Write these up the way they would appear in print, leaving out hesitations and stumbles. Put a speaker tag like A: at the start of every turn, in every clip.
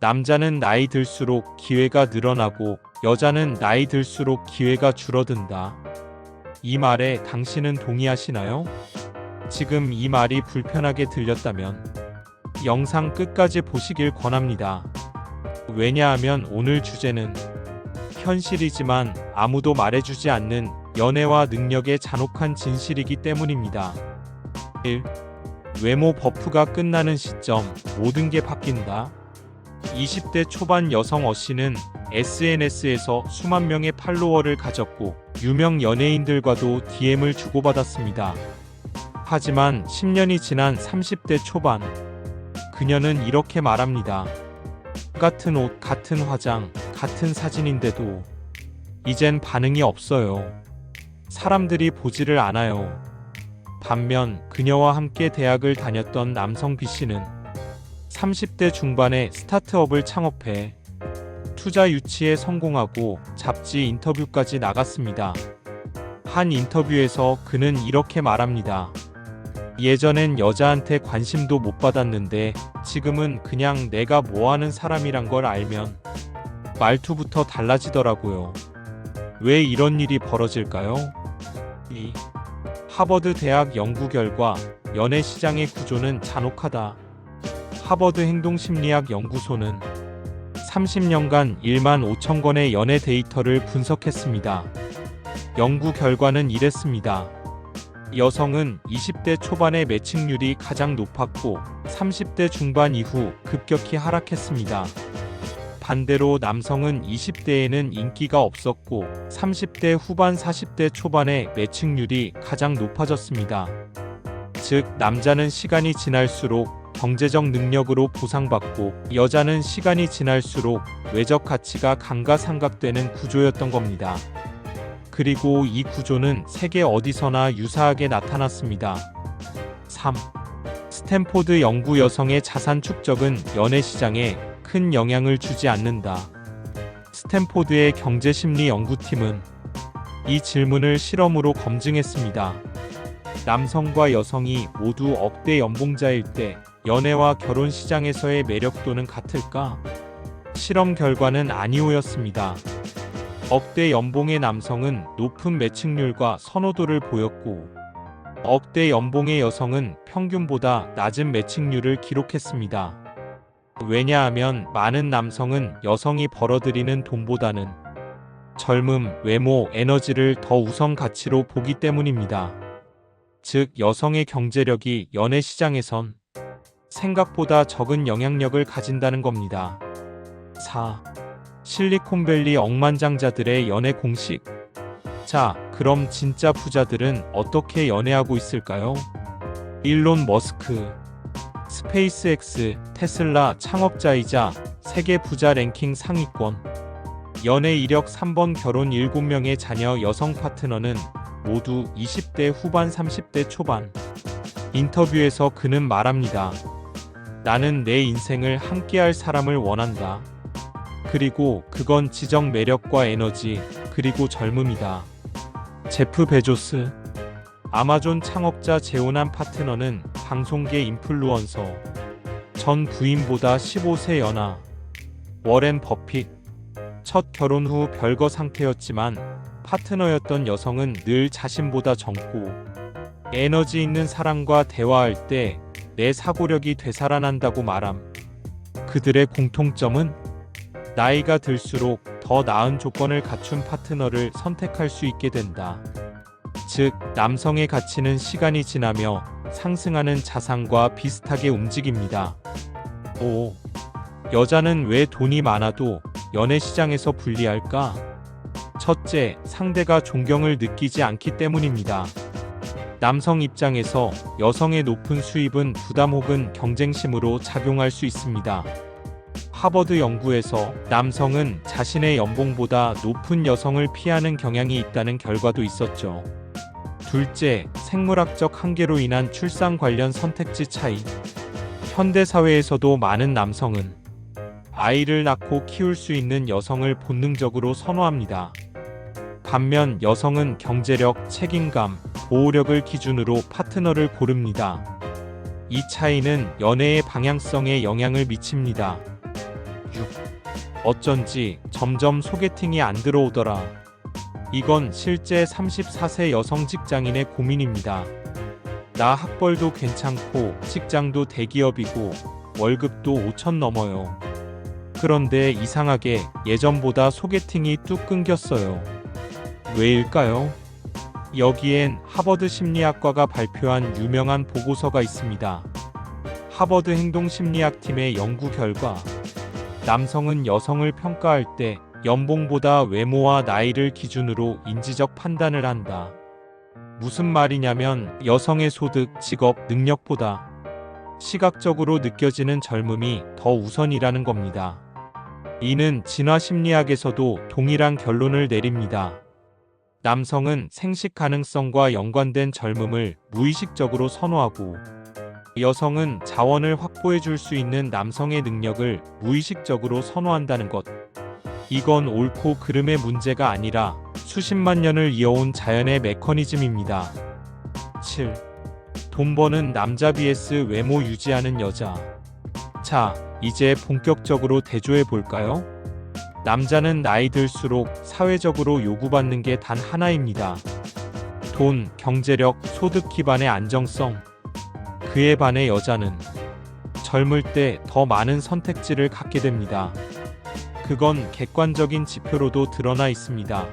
A: 남자는 나이 들수록 기회가 늘어나고 여자는 나이 들수록 기회가 줄어든다. 이 말에 당신은 동의하시나요? 지금 이 말이 불편하게 들렸다면 영상 끝까지 보시길 권합니다. 왜냐하면 오늘 주제는 현실이지만 아무도 말해주지 않는 연애와 능력의 잔혹한 진실이기 때문입니다. 1. 외모 버프가 끝나는 시점, 모든 게 바뀐다. 20대 초반 여성 어씨는 SNS에서 수만 명의 팔로워를 가졌고 유명 연예인들과도 DM을 주고받았습니다. 하지만 10년이 지난 30대 초반, 그녀는 이렇게 말합니다. 같은 옷, 같은 화장, 같은 사진인데도 이젠 반응이 없어요. 사람들이 보지를 않아요. 반면 그녀와 함께 대학을 다녔던 남성 B씨는 30대 중반에 스타트업을 창업해 투자 유치에 성공하고 잡지 인터뷰까지 나갔습니다. 한 인터뷰에서 그는 이렇게 말합니다. 예전엔 여자한테 관심도 못 받았는데 지금은 그냥 내가 뭐하는 사람이란 걸 알면 말투부터 달라지더라고요. 왜 이런 일이 벌어질까요? 2. 하버드 대학 연구 결과 연애 시장의 구조는 잔혹하다. 하버드 행동심리학 연구소는 30년간 1만 5천 건의 연애 데이터를 분석했습니다. 연구 결과는 이랬습니다. 여성은 20대 초반의 매칭률이 가장 높았고 30대 중반 이후 급격히 하락했습니다. 반대로 남성은 20대에는 인기가 없었고 30대 후반 40대 초반의 매칭률이 가장 높아졌습니다. 즉 남자는 시간이 지날수록 경제적 능력으로 보상받고 여자는 시간이 지날수록 외적 가치가 감가상각되는 구조였던 겁니다. 그리고 이 구조는 세계 어디서나 유사하게 나타났습니다. 3. 스탠포드 연구 여성의 자산 축적은 연애 시장에 큰 영향을 주지 않는다. 스탠포드의 경제심리 연구팀은 이 질문을 실험으로 검증했습니다. 남성과 여성이 모두 억대 연봉자일 때 연애와 결혼 시장에서의 매력도는 같을까? 실험 결과는 아니오였습니다. 억대 연봉의 남성은 높은 매칭률과 선호도를 보였고 억대 연봉의 여성은 평균보다 낮은 매칭률을 기록했습니다. 왜냐하면 많은 남성은 여성이 벌어들이는 돈보다는 젊음, 외모, 에너지를 더 우선 가치로 보기 때문입니다. 즉 여성의 경제력이 연애 시장에선 생각보다 적은 영향력을 가진다는 겁니다. 4. 실리콘밸리 억만장자들의 연애 공식. 자, 그럼 진짜 부자들은 어떻게 연애하고 있을까요? 일론 머스크, 스페이스X, 테슬라 창업자이자 세계 부자 랭킹 상위권. 연애 이력 3번 결혼 7명의 자녀 여성 파트너는 모두 20대 후반 30대 초반. 인터뷰에서 그는 말합니다. 나는 내 인생을 함께할 사람을 원한다. 그리고 그건 지적 매력과 에너지, 그리고 젊음이다. 제프 베조스, 아마존 창업자 재혼한 파트너는 방송계 인플루언서, 전 부인보다 15세 연하. 워렌 버핏, 첫 결혼 후 별거 상태였지만 파트너였던 여성은 늘 자신보다 젊고 에너지 있는 사람과 대화할 때 내 사고력이 되살아난다고 말함. 그들의 공통점은 나이가 들수록 더 나은 조건을 갖춘 파트너를 선택할 수 있게 된다. 즉, 남성의 가치는 시간이 지나며 상승하는 자산과 비슷하게 움직입니다. 5. 여자는 왜 돈이 많아도 연애 시장에서 불리할까? 첫째, 상대가 존경을 느끼지 않기 때문입니다. 남성 입장에서 여성의 높은 수입은 부담 혹은 경쟁심으로 작용할 수 있습니다. 하버드 연구에서 남성은 자신의 연봉보다 높은 여성을 피하는 경향이 있다는 결과도 있었죠. 둘째, 생물학적 한계로 인한 출산 관련 선택지 차이. 현대 사회에서도 많은 남성은 아이를 낳고 키울 수 있는 여성을 본능적으로 선호합니다. 반면 여성은 경제력, 책임감, 보호력을 기준으로 파트너를 고릅니다. 이 차이는 연애의 방향성에 영향을 미칩니다. 6. 6. 어쩐지 점점 소개팅이 안 들어오더라. 이건 실제 34세 여성 직장인의 고민입니다. 나 학벌도 괜찮고 직장도 대기업이고 월급도 5천 넘어요. 그런데 이상하게 예전보다 소개팅이 뚝 끊겼어요. 왜일까요? 여기엔 하버드 심리학과가 발표한 유명한 보고서가 있습니다. 하버드 행동심리학팀의 연구 결과, 남성은 여성을 평가할 때 연봉보다 외모와 나이를 기준으로 인지적 판단을 한다. 무슨 말이냐면 여성의 소득, 직업, 능력보다 시각적으로 느껴지는 젊음이 더 우선이라는 겁니다. 이는 진화심리학에서도 동일한 결론을 내립니다. 남성은 생식 가능성과 연관된 젊음을 무의식적으로 선호하고, 여성은 자원을 확보해 줄 수 있는 남성의 능력을 무의식적으로 선호한다는 것. 이건 옳고 그름의 문제가 아니라 수십만 년을 이어온 자연의 메커니즘입니다. 7. 돈 버는 남자 vs 외모 유지하는 여자. 자, 이제 본격적으로 대조해 볼까요? 남자는 나이 들수록 사회적으로 요구받는 게 단 하나입니다. 돈, 경제력, 소득 기반의 안정성. 그에 반해 여자는 젊을 때 더 많은 선택지를 갖게 됩니다. 그건 객관적인 지표로도 드러나 있습니다.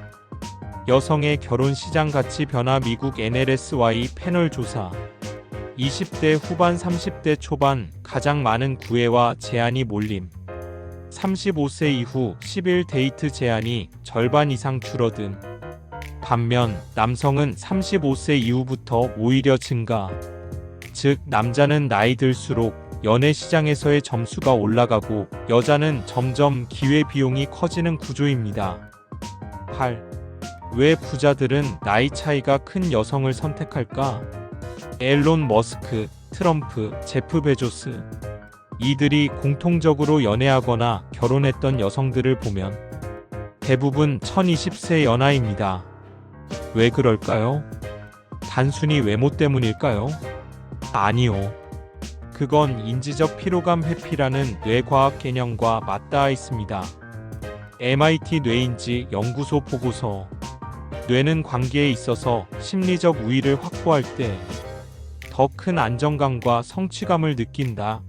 A: 여성의 결혼 시장 가치 변화. 미국 NLSY 패널 조사. 20대 후반 30대 초반 가장 많은 구애와 제안이 몰림. 35세 이후 10일 데이트 제한이 절반 이상 줄어든. 반면 남성은 35세 이후부터 오히려 증가. 즉, 남자는 나이 들수록 연애 시장에서의 점수가 올라가고 여자는 점점 기회 비용이 커지는 구조입니다. 8. 왜 부자들은 나이 차이가 큰 여성을 선택할까? 앨런 머스크, 트럼프, 제프 베조스. 이들이 공통적으로 연애하거나 결혼했던 여성들을 보면 대부분 1020세 연하입니다. 왜 그럴까요? 단순히 외모 때문일까요? 아니요. 그건 인지적 피로감 회피라는 뇌과학 개념과 맞닿아 있습니다. MIT 뇌인지 연구소 보고서. 뇌는 관계에 있어서 심리적 우위를 확보할 때 더 큰 안정감과 성취감을 느낀다.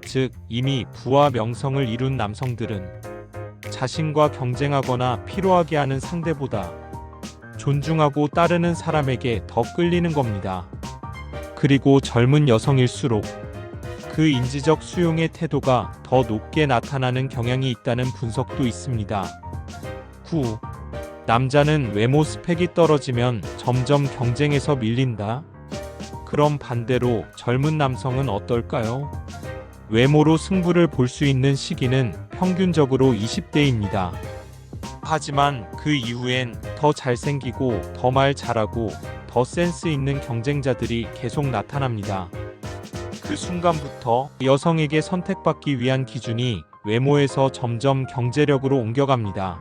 A: 즉, 이미 부와 명성을 이룬 남성들은 자신과 경쟁하거나 피로하게 하는 상대보다 존중하고 따르는 사람에게 더 끌리는 겁니다. 그리고 젊은 여성일수록 그 인지적 수용의 태도가 더 높게 나타나는 경향이 있다는 분석도 있습니다. 9. 남자는 외모 스펙이 떨어지면 점점 경쟁에서 밀린다. 그럼 반대로 젊은 남성은 어떨까요? 외모로 승부를 볼 수 있는 시기는 평균적으로 20대입니다. 하지만 그 이후엔 더 잘생기고 더 말 잘하고 더 센스 있는 경쟁자들이 계속 나타납니다. 그 순간부터 여성에게 선택받기 위한 기준이 외모에서 점점 경제력으로 옮겨갑니다.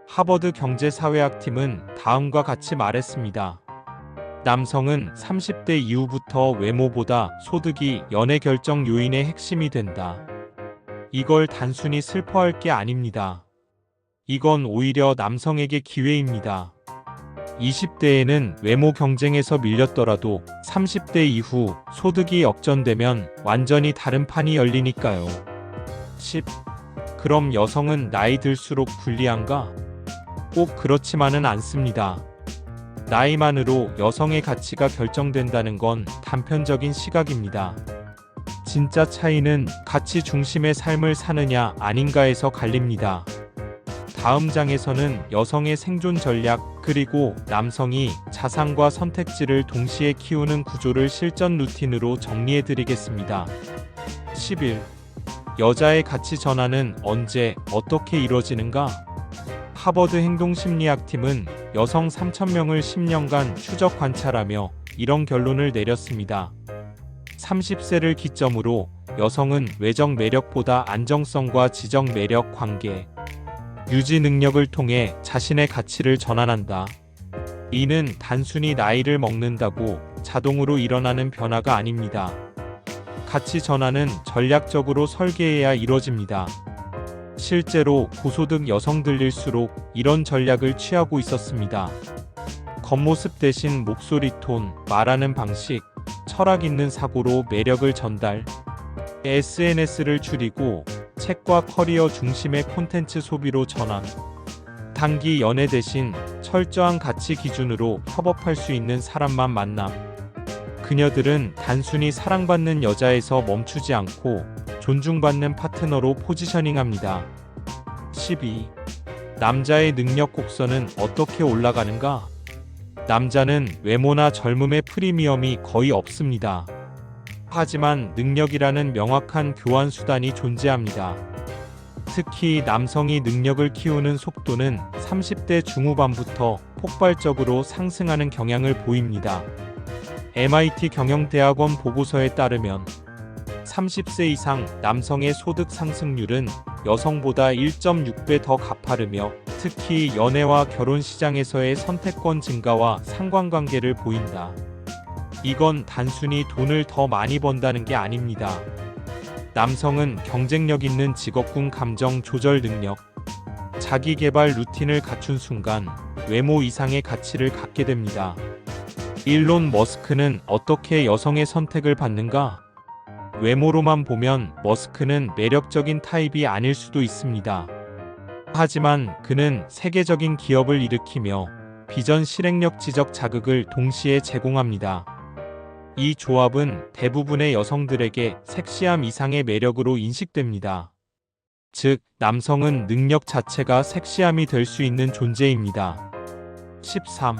A: 하버드 경제사회학팀은 다음과 같이 말했습니다. 남성은 30대 이후부터 외모보다 소득이 연애 결정 요인의 핵심이 된다. 이걸 단순히 슬퍼할 게 아닙니다. 이건 오히려 남성에게 기회입니다. 20대에는 외모 경쟁에서 밀렸더라도 30대 이후 소득이 역전되면 완전히 다른 판이 열리니까요. 10. 그럼 여성은 나이 들수록 불리한가? 꼭 그렇지만은 않습니다. 나이만으로 여성의 가치가 결정된다는 건 단편적인 시각입니다. 진짜 차이는 가치 중심의 삶을 사느냐 아닌가에서 갈립니다. 다음 장에서는 여성의 생존 전략 그리고 남성이 자산과 선택지를 동시에 키우는 구조를 실전 루틴으로 정리해드리겠습니다. 11. 여자의 가치 전환은 언제 어떻게 이루어지는가? 하버드 행동심리학팀은 여성 3,000명을 10년간 추적 관찰하며 이런 결론을 내렸습니다. 30세를 기점으로 여성은 외적 매력보다 안정성과 지적 매력, 관계, 유지 능력을 통해 자신의 가치를 전환한다. 이는 단순히 나이를 먹는다고 자동으로 일어나는 변화가 아닙니다. 가치 전환은 전략적으로 설계해야 이루어집니다. 실제로 고소득 여성들일수록 이런 전략을 취하고 있었습니다. 겉모습 대신 목소리 톤, 말하는 방식, 철학 있는 사고로 매력을 전달, SNS를 줄이고 책과 커리어 중심의 콘텐츠 소비로 전환, 단기 연애 대신 철저한 가치 기준으로 협업할 수 있는 사람만 만남. 그녀들은 단순히 사랑받는 여자에서 멈추지 않고 존중받는 파트너로 포지셔닝합니다. 12. 남자의 능력 곡선은 어떻게 올라가는가? 남자는 외모나 젊음의 프리미엄이 거의 없습니다. 하지만 능력이라는 명확한 교환 수단이 존재합니다. 특히 남성이 능력을 키우는 속도는 30대 중후반부터 폭발적으로 상승하는 경향을 보입니다. MIT 경영대학원 보고서에 따르면 30세 이상 남성의 소득 상승률은 여성보다 1.6배 더 가파르며 특히 연애와 결혼 시장에서의 선택권 증가와 상관관계를 보인다. 이건 단순히 돈을 더 많이 번다는 게 아닙니다. 남성은 경쟁력 있는 직업군 감정 조절 능력, 자기 개발 루틴을 갖춘 순간 외모 이상의 가치를 갖게 됩니다. 일론 머스크는 어떻게 여성의 선택을 받는가? 외모로만 보면 머스크는 매력적인 타입이 아닐 수도 있습니다. 하지만 그는 세계적인 기업을 일으키며 비전 실행력 지적 자극을 동시에 제공합니다. 이 조합은 대부분의 여성들에게 섹시함 이상의 매력으로 인식됩니다. 즉, 남성은 능력 자체가 섹시함이 될 수 있는 존재입니다. 13.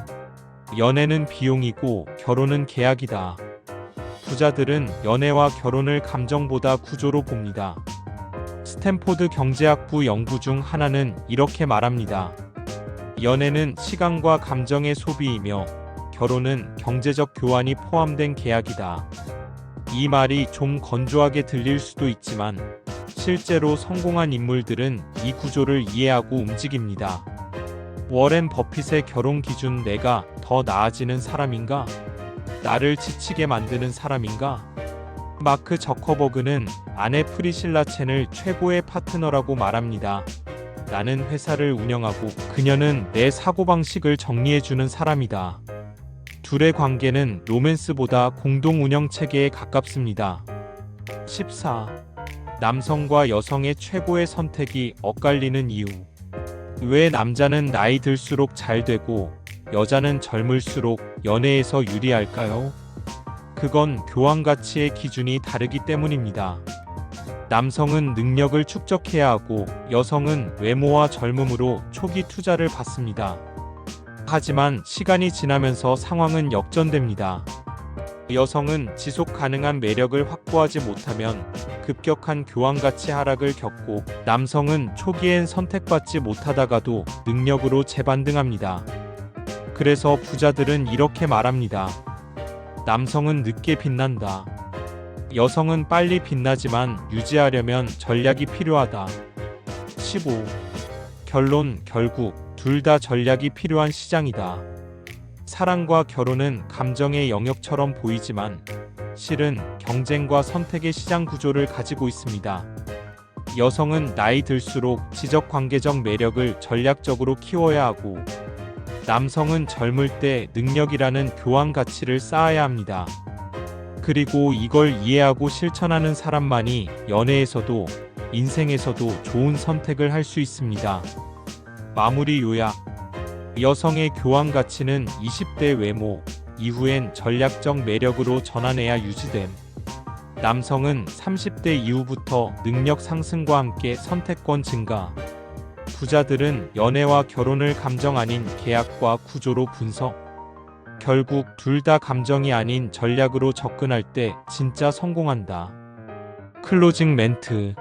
A: 연애는 비용이고 결혼은 계약이다. 부자들은 연애와 결혼을 감정보다 구조로 봅니다. 스탠포드 경제학부 연구 중 하나는 이렇게 말합니다. 연애는 시간과 감정의 소비이며 결혼은 경제적 교환이 포함된 계약이다. 이 말이 좀 건조하게 들릴 수도 있지만 실제로 성공한 인물들은 이 구조를 이해하고 움직입니다. 워렌 버핏의 결혼 기준 내가 더 나아지는 사람인가? 나를 지치게 만드는 사람인가? 마크 저커버그는 아내 프리실라 첸을 최고의 파트너라고 말합니다. 나는 회사를 운영하고 그녀는 내 사고방식을 정리해주는 사람이다. 둘의 관계는 로맨스보다 공동 운영 체계에 가깝습니다. 14. 남성과 여성의 최고의 선택이 엇갈리는 이유. 왜 남자는 나이 들수록 잘 되고 여자는 젊을수록 연애에서 유리할까요? 그건 교환 가치의 기준이 다르기 때문입니다. 남성은 능력을 축적해야 하고 여성은 외모와 젊음으로 초기 투자를 받습니다. 하지만 시간이 지나면서 상황은 역전됩니다. 여성은 지속 가능한 매력을 확보하지 못하면 급격한 교환 가치 하락을 겪고 남성은 초기엔 선택받지 못하다가도 능력으로 재반등합니다. 그래서 부자들은 이렇게 말합니다. 남성은 늦게 빛난다. 여성은 빨리 빛나지만 유지하려면 전략이 필요하다. 15. 결론, 결국 둘 다 전략이 필요한 시장이다. 사랑과 결혼은 감정의 영역처럼 보이지만 실은 경쟁과 선택의 시장 구조를 가지고 있습니다. 여성은 나이 들수록 지적관계적 매력을 전략적으로 키워야 하고 남성은 젊을 때 능력이라는 교환 가치를 쌓아야 합니다. 그리고 이걸 이해하고 실천하는 사람만이 연애에서도 인생에서도 좋은 선택을 할 수 있습니다. 마무리 요약. 여성의 교환 가치는 20대 외모, 이후엔 전략적 매력으로 전환해야 유지됨. 남성은 30대 이후부터 능력 상승과 함께 선택권 증가. 부자들은 연애와 결혼을 감정 아닌 계약과 구조로 분석. 결국 둘 다 감정이 아닌 전략으로 접근할 때 진짜 성공한다. 클로징 멘트.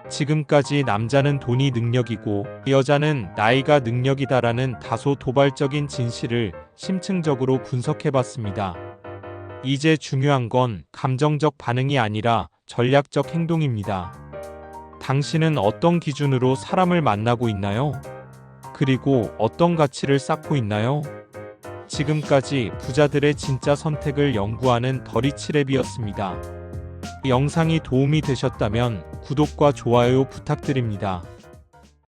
A: 지금까지 남자는 돈이 능력이고 여자는 나이가 능력이다라는 다소 도발적인 진실을 심층적으로 분석해봤습니다. 이제 중요한 건 감정적 반응이 아니라 전략적 행동입니다. 당신은 어떤 기준으로 사람을 만나고 있나요? 그리고 어떤 가치를 쌓고 있나요? 지금까지 부자들의 진짜 선택을 연구하는 더리치랩이었습니다. 영상이 도움이 되셨다면 구독과 좋아요 부탁드립니다.